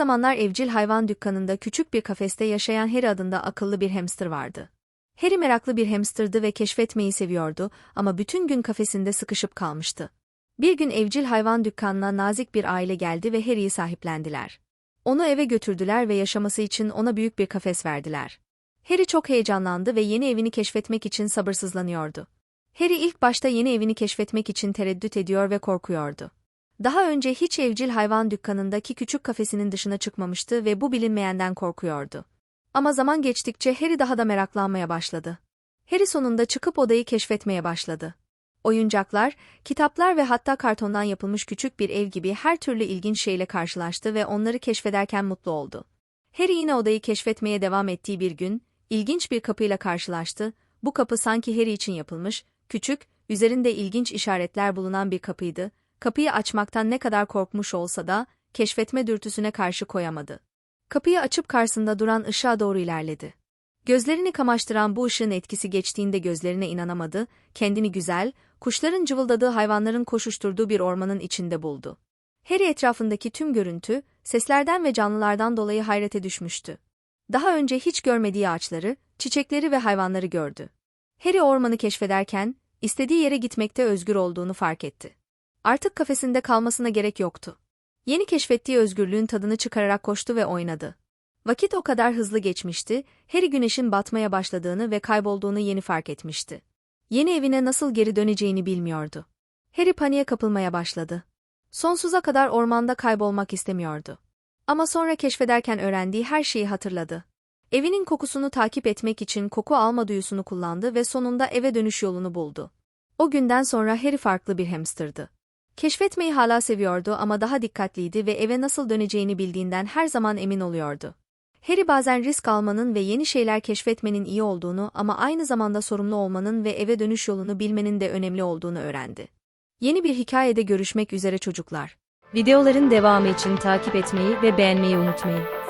zamanlar evcil hayvan dükkanında küçük bir kafeste yaşayan Harry adında akıllı bir hamster vardı. Harry meraklı bir hamsterdı ve keşfetmeyi seviyordu ama bütün gün kafesinde sıkışıp kalmıştı. Bir gün evcil hayvan dükkanına nazik bir aile geldi ve Harry'yi sahiplendiler. Onu eve götürdüler ve yaşaması için ona büyük bir kafes verdiler. Harry çok heyecanlandı ve yeni evini keşfetmek için sabırsızlanıyordu. Harry ilk başta yeni evini keşfetmek için tereddüt ediyor ve korkuyordu. Daha önce hiç evcil hayvan dükkanındaki küçük kafesinin dışına çıkmamıştı ve bu bilinmeyenden korkuyordu. Ama zaman geçtikçe Harry daha da meraklanmaya başladı. Harry sonunda çıkıp odayı keşfetmeye başladı. Oyuncaklar, kitaplar ve hatta kartondan yapılmış küçük bir ev gibi her türlü ilginç şeyle karşılaştı ve onları keşfederken mutlu oldu. Harry yine odayı keşfetmeye devam ettiği bir gün, ilginç bir kapıyla karşılaştı. Bu kapı sanki Harry için yapılmış, küçük, üzerinde ilginç işaretler bulunan bir kapıydı. Kapıyı açmaktan ne kadar korkmuş olsa da, keşfetme dürtüsüne karşı koyamadı. Kapıyı açıp karşısında duran ışığa doğru ilerledi. Gözlerini kamaştıran bu ışığın etkisi geçtiğinde gözlerine inanamadı, kendini güzel, kuşların cıvıldadığı, hayvanların koşuşturduğu bir ormanın içinde buldu. Harry etrafındaki tüm görüntü, seslerden ve canlılardan dolayı hayrete düşmüştü. Daha önce hiç görmediği ağaçları, çiçekleri ve hayvanları gördü. Harry ormanı keşfederken, istediği yere gitmekte özgür olduğunu fark etti. Artık kafesinde kalmasına gerek yoktu. Yeni keşfettiği özgürlüğün tadını çıkararak koştu ve oynadı. Vakit o kadar hızlı geçmişti, Harry güneşin batmaya başladığını ve kaybolduğunu yeni fark etmişti. Yeni evine nasıl geri döneceğini bilmiyordu. Harry paniğe kapılmaya başladı. Sonsuza kadar ormanda kaybolmak istemiyordu. Ama sonra keşfederken öğrendiği her şeyi hatırladı. Evinin kokusunu takip etmek için koku alma duyusunu kullandı ve sonunda eve dönüş yolunu buldu. O günden sonra Harry farklı bir hamsterdı. Keşfetmeyi hala seviyordu ama daha dikkatliydi ve eve nasıl döneceğini bildiğinden her zaman emin oluyordu. Harry bazen risk almanın ve yeni şeyler keşfetmenin iyi olduğunu ama aynı zamanda sorumlu olmanın ve eve dönüş yolunu bilmenin de önemli olduğunu öğrendi. Yeni bir hikayede görüşmek üzere çocuklar. Videoların devamı için takip etmeyi ve beğenmeyi unutmayın.